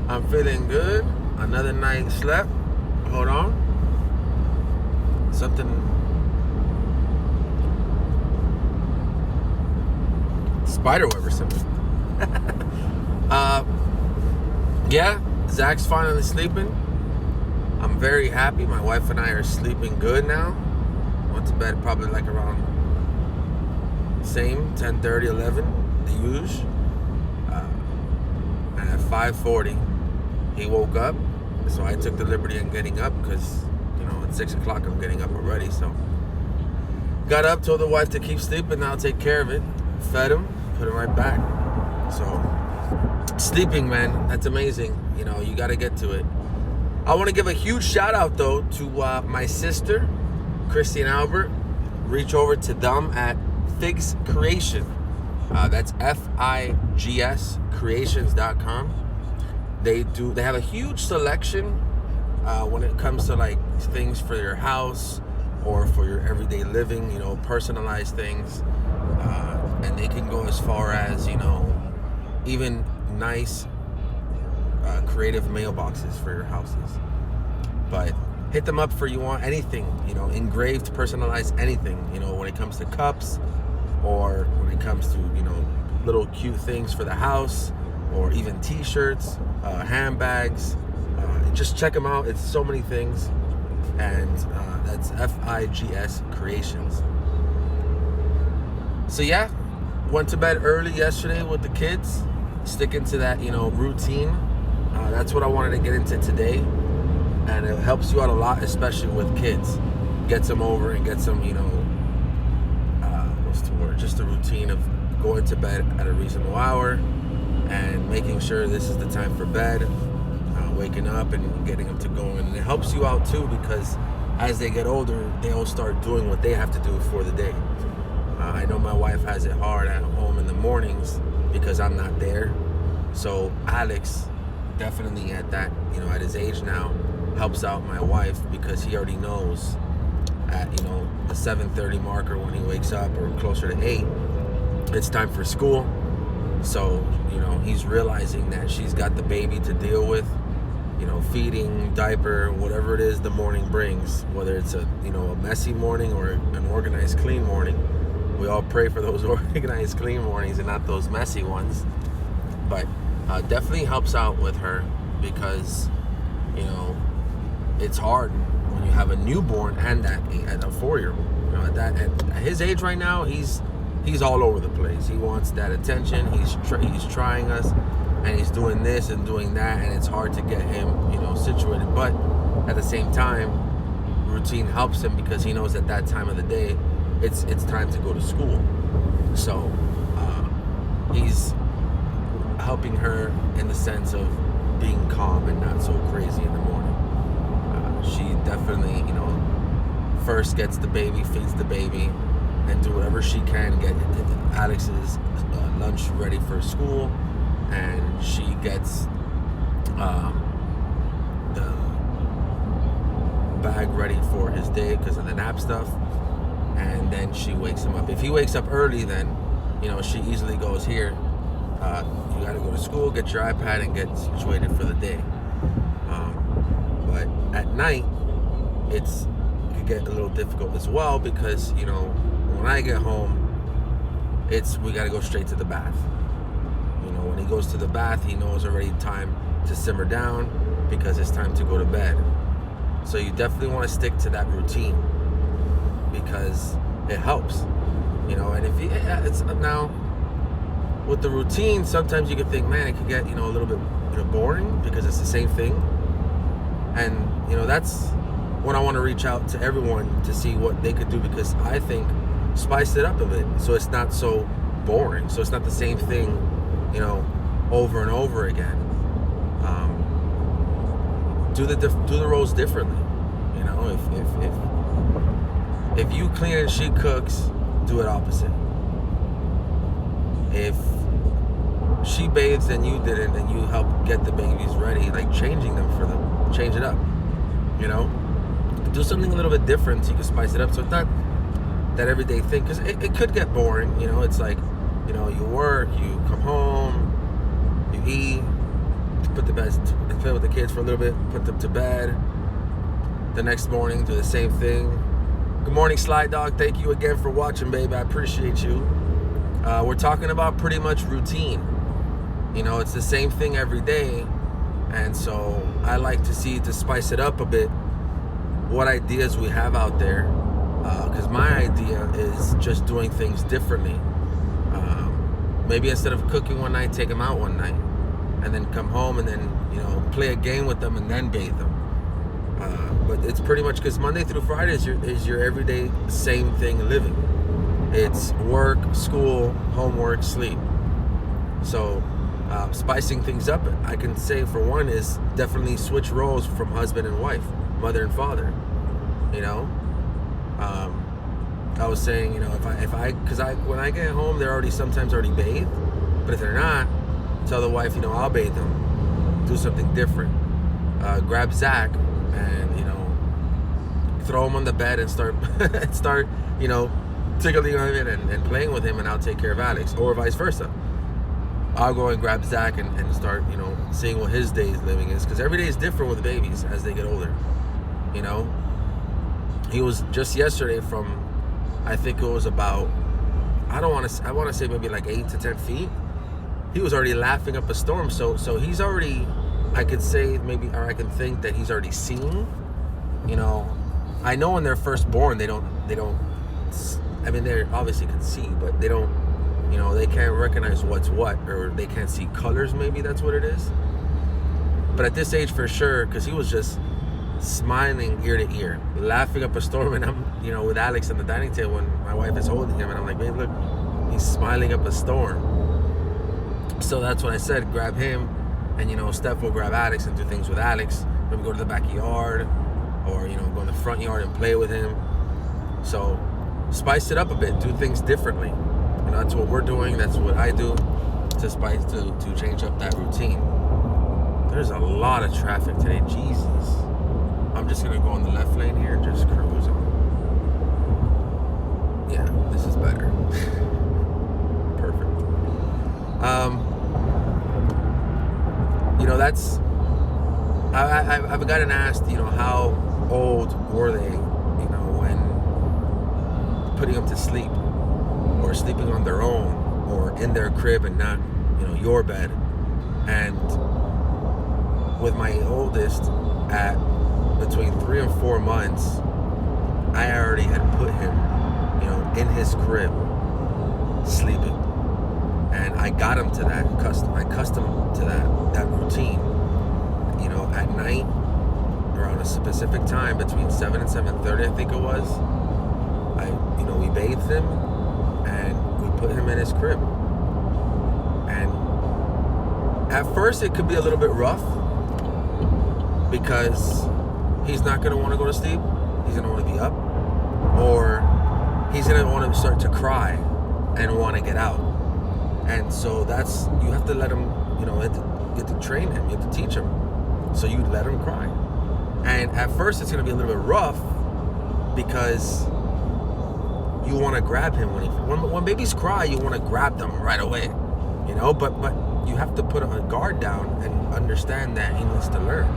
I'm feeling good. Another night slept. Hold on. Spider web or something. Yeah, Zach's finally sleeping. I'm very happy. My wife and I are sleeping good now. Went to bed probably like around same 10:30, 11, the usual. And at 5:40, he woke up. So I took the liberty in getting up because, at 6 o'clock I'm getting up already. So got up, told the wife to keep sleeping. Now I'll take care of it. Fed him, put him right back. So sleeping, man, that's amazing. You got to get to it. I want to give a huge shout out though to my sister, Christy and Albert. Reach over to them at Figs Creation. That's FIGS Creations.com. They have a huge selection when it comes to like things for your house or for your everyday living, personalized things. And they can go as far as, even nice creative mailboxes for your houses. But hit them up for you want anything, engraved, personalized anything, when it comes to cups or when it comes to, little cute things for the house or even t-shirts, handbags. Just check them out. It's so many things. And that's FIGS Creations. So yeah, went to bed early yesterday with the kids, sticking to that, routine. That's what I wanted to get into today. And it helps you out a lot, especially with kids. Gets them over and gets them, what's the word? Just the routine of going to bed at a reasonable hour and making sure this is the time for bed, waking up and getting them to go. And it helps you out too because as they get older, they'll start doing what they have to do for the day. I know my wife has it hard at home in the mornings because I'm not there. So Alex, definitely at that, at his age now, helps out my wife because he already knows at, the 7:30 marker when he wakes up or closer to 8, it's time for school. So, he's realizing that she's got the baby to deal with, feeding, diaper, whatever it is the morning brings, whether it's a messy morning or an organized, clean morning. We all pray for those organized, clean mornings and not those messy ones. But definitely helps out with her because, it's hard when you have a newborn and at a 4-year-old. At his age right now, he's all over the place. He wants that attention. He's trying us, and he's doing this and doing that, and it's hard to get him, situated. But at the same time, routine helps him because he knows at that time of the day, it's time to go to school. So he's helping her in the sense of being calm and not so crazy in the morning. She definitely, first gets the baby, feeds the baby, and do whatever she can get Alex's lunch ready for school, and she gets the bag ready for his day because of the nap stuff, and then she wakes him up. If he wakes up early, then she easily goes, here, you got to go to school, get your iPad and get situated for the day. But at night, it could get a little difficult as well because, when I get home, we got to go straight to the bath. When he goes to the bath, he knows already time to simmer down because it's time to go to bed. So you definitely want to stick to that routine because it helps, and if it's now with the routine, sometimes you can think, man, it could get, a little bit, boring because it's the same thing. And, that's when I want to reach out to everyone to see what they could do because I think spice it up a bit so it's not so boring. So it's not the same thing, over and over again. Do the roles differently. If you clean and she cooks, do it opposite. If she bathes and you didn't and you help get the babies ready, like changing them for them, change it up. Do something a little bit different so you can spice it up so it's not that everyday thing because it could get boring. It's like, you work, you come home, you eat, put the bed, play with the kids for a little bit, put them to bed. The next morning, do the same thing. Good morning, Sly Dog. Thank you again for watching, babe. I appreciate you. We're talking about pretty much routine. You know, it's the same thing every day. And so I like to spice it up a bit, what ideas we have out there. Because my idea is just doing things differently. Maybe instead of cooking one night, take them out one night. And then come home and then, you know, play a game with them and then bathe them. But it's pretty much because Monday through Friday is your everyday same thing living. It's work, school, homework, sleep. So spicing things up, I can say for one, is definitely switch roles from husband and wife, mother and father. You know, I was saying, you know, because when I get home, they're sometimes already bathed. But if they're not, tell the wife, you know, I'll bathe them, do something different. Grab Zach and, you know, throw him on the bed and start, you know, tickling him and playing with him, and I'll take care of Alex, or vice versa. I'll go and grab Zach and start, you know, seeing what his day's living is, because every day is different with babies as they get older. You know, he was just yesterday from, I think it was about, I want to say maybe like 8 to 10 feet. He was already laughing up a storm. So he's already, I could say maybe, or I can think that he's already seen. You know, I know when they're first born, they don't. I mean, they obviously can see, but they don't. You know, they can't recognize what's what, or they can't see colors. Maybe that's what it is. But at this age, for sure, because he was just smiling ear to ear, laughing up a storm, and I'm, you know, with Alex on the dining table, and my wife is holding him, and I'm like, babe, look, he's smiling up a storm. So that's when I said, grab him, and, you know, Steph will grab Alex and do things with Alex. Maybe go to the backyard, or, you know, go in the front yard and play with him. So spice it up a bit, do things differently. You know, that's what we're doing. That's what I do to change up that routine. There's a lot of traffic today. Jesus. I'm just gonna go on the left lane here and just cruise on. Yeah, this is better. Perfect. You know, that's. I've gotten asked, you know, how old were they, you know, when putting them to sleep, or sleeping on their own, or in their crib and not, you know, your bed. And with my oldest, at between 3 and 4 months, I already had put him, you know, in his crib, sleeping. And I got him to that I accustomed him to that routine. You know, at night, around a specific time, between 7 and 7:30, I think it was, we bathed him, and we put him in his crib. And at first it could be a little bit rough, because he's not going to want to go to sleep, he's going to want to be up, or he's going to want to start to cry and want to get out. And so you have to let him, you know, you have to train him, you have to teach him. So you let him cry. And at first it's going to be a little bit rough, because you want to grab him when babies cry. You want to grab them right away, you know. But you have to put a guard down and understand that he needs to learn.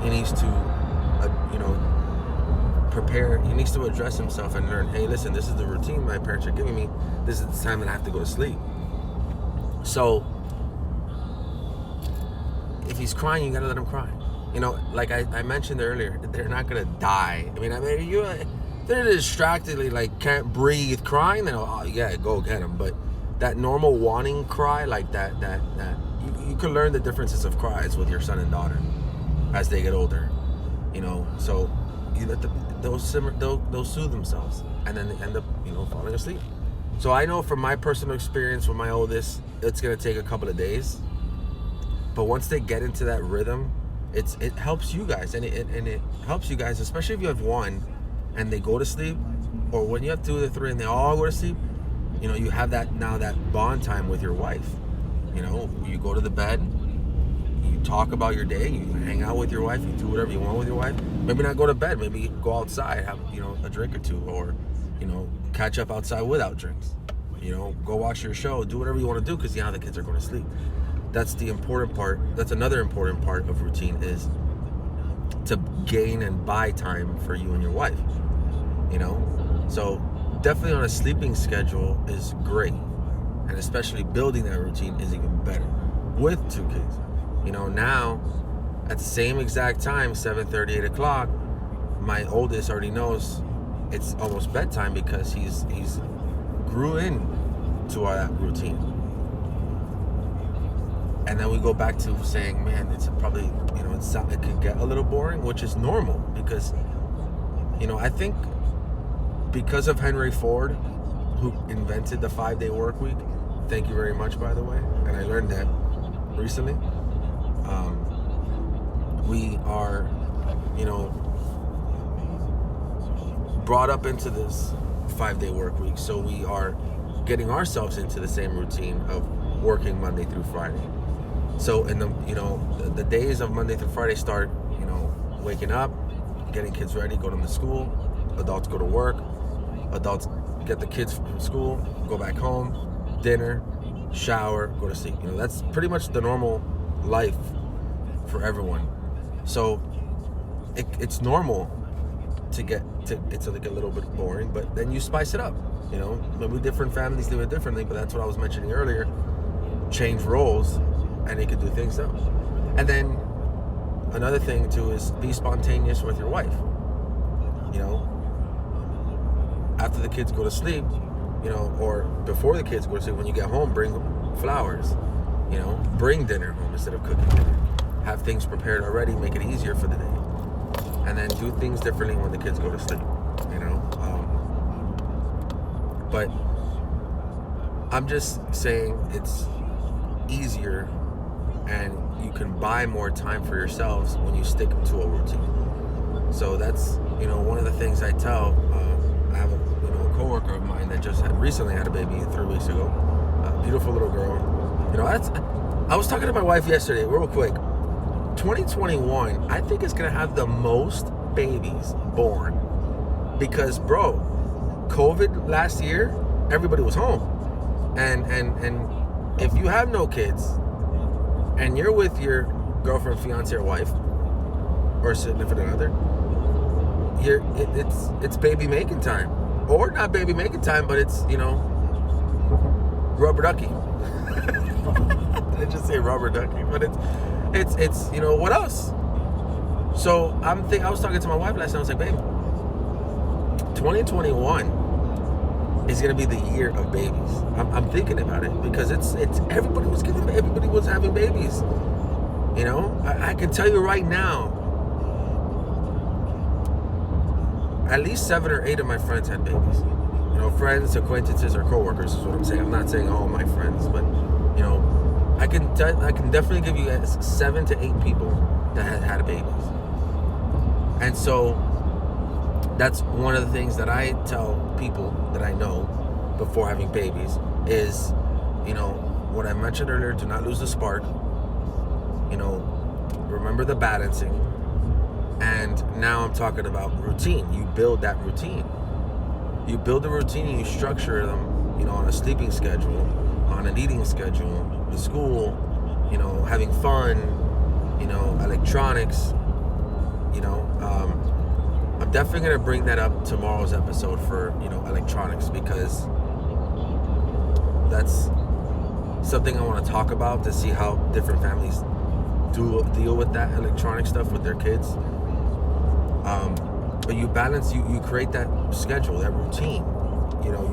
He needs to, prepare. He needs to address himself and learn. Hey, listen, this is the routine my parents are giving me. This is the time that I have to go to sleep. So if he's crying, you gotta let him cry. You know, like I mentioned earlier, they're not gonna die. They're distractedly, like, can't breathe, crying, then, oh yeah, go get them. But that normal wanting cry, like that you can learn the differences of cries with your son and daughter as they get older. You know, so you let they'll soothe themselves, and then they end up, you know, falling asleep. So I know from my personal experience with my oldest, it's gonna take a couple of days. But once they get into that rhythm, it helps you guys, and it helps you guys, especially if you have one and they go to sleep, or when you have 2 or 3 and they all go to sleep. You know, you have that bond time with your wife. You know, you go to the bed, you talk about your day, you hang out with your wife, you do whatever you want with your wife. Maybe not go to bed, maybe go outside, have, you know, a drink or two, or, you know, catch up outside without drinks. You know, go watch your show, do whatever you want to do, because now the kids are going to sleep. that's the important part. That's another important part of routine, is to gain and buy time for you and your wife, you know? So definitely on a sleeping schedule is great. And especially building that routine is even better with 2 kids. You know, now at the same exact time, 7:30, 8 o'clock, my oldest already knows it's almost bedtime because he's grew in to our routine. And then we go back to saying, man, it's probably, you know, it could get a little boring, which is normal because, you know, I think because of Henry Ford, who invented the 5-day work week. Thank you very much, by the way. And I learned that recently. We are, you know, brought up into this 5-day work week. So we are getting ourselves into the same routine of working Monday through Friday. So in the, you know, the days of Monday through Friday start, you know, waking up, getting kids ready, go to school, adults go to work, adults get the kids from school, go back home, dinner, shower, go to sleep. You know, that's pretty much the normal life for everyone. So it's normal to get a little bit boring, but then you spice it up. You know, maybe different families do it differently, but that's what I was mentioning earlier. Change roles, and they can do things though. And then another thing too is be spontaneous with your wife. You know, after the kids go to sleep, you know, or before the kids go to sleep, when you get home, bring flowers. You know, bring dinner home instead of cooking dinner. Have things prepared already, make it easier for the day. And then do things differently when the kids go to sleep, you know. But I'm just saying it's easier and you can buy more time for yourselves when you stick to a routine. So that's, you know, one of the things I tell. I have a coworker of mine that just recently had a baby 3 weeks ago. A beautiful little girl. You know, I was talking to my wife yesterday, real quick. 2021, I think is gonna have the most babies born because, bro, COVID last year, everybody was home, and if you have no kids and you're with your girlfriend, fiance, or wife, or significant other, it's baby making time, or not baby making time, but it's, you know, rubber ducky. Did I just say rubber ducky? But it's you know, what else? So I was talking to my wife last night. I was like, babe, 2021 is gonna be the year of babies. I'm thinking about it because it's everybody was having babies. You know, I can tell you right now, at least 7 or 8 of my friends had babies. You know, friends, acquaintances, or coworkers is what I'm saying. I'm not saying all my friends, but you know, I can definitely give you 7 to 8 people that had babies. And so that's one of the things that I tell people that I know before having babies is, you know, what I mentioned earlier, do not lose the spark. You know, remember the balancing. And now I'm talking about routine. You build that routine. You build a routine and you structure them, you know, on a sleeping schedule, on an eating schedule, the school, you know, having fun, you know, electronics, you know. I'm definitely going to bring that up tomorrow's episode for, you know, electronics, because that's something I want to talk about, to see how different families deal with that electronic stuff with their kids. But you balance, you create that schedule, that routine. You know,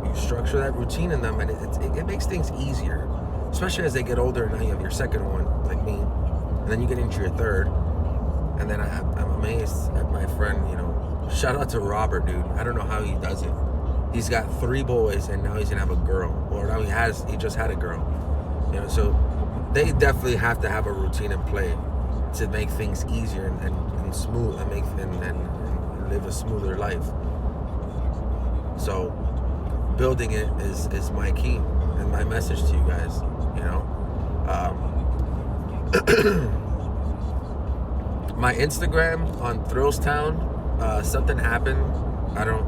you structure that routine in them, and it makes things easier, especially as they get older. Now you have your second one, like me, and then you get into your third. And then I'm amazed at my friend, you know, shout out to Robert, dude. I don't know how he does it. He's got 3 boys and now he's gonna have a girl. Or now he just had a girl. You know, so they definitely have to have a routine in play to make things easier and smooth and live a smoother life. So building it is my key and my message to you guys, you know. My Instagram on Thrillstown, something happened. I don't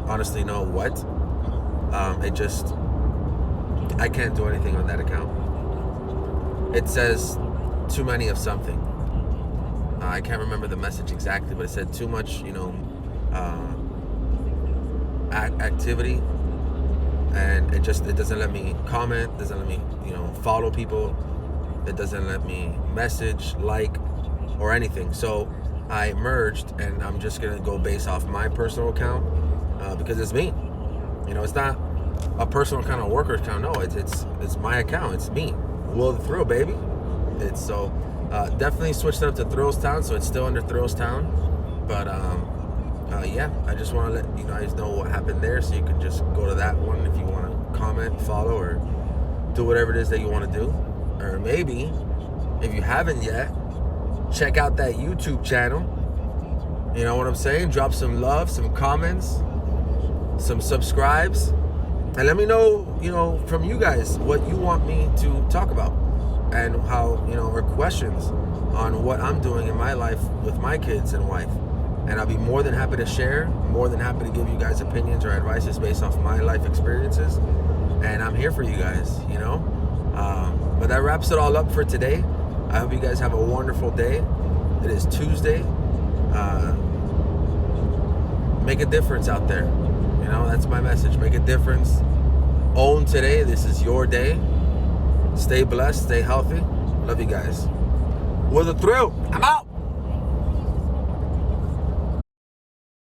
honestly know what. I can't do anything on that account. it says too many of something. I can't remember the message exactly, but it said too much, activity, and it doesn't let me comment, doesn't let me, follow people, it doesn't let me message, like, or anything. So I merged, and I'm just gonna go based off my personal account because it's me. It's not a personal account or worker account. No, it's my account. It's me. Will the Thrill, baby. It's so definitely switched it up to Thrills Town, so it's still under Thrills Town. But yeah, I just want to let you guys know what happened there, so you can just go to that one if you want to comment, follow, or do whatever it is that you want to do. Or maybe, if you haven't yet, check out that YouTube channel. You know what I'm saying? Drop some love, some comments, some subscribes, and let me know, from you guys what you want me to talk about, and how, or questions on what I'm doing in my life with my kids and wife. And I'll be more than happy to share, more than happy to give you guys opinions or advices based off my life experiences. And I'm here for you guys, But that wraps it all up for today. I hope you guys have a wonderful day. It is Tuesday. Make a difference out there. That's my message. Make a difference. Own today. This is your day. Stay blessed. Stay healthy. Love you guys. With a thrill. I'm out.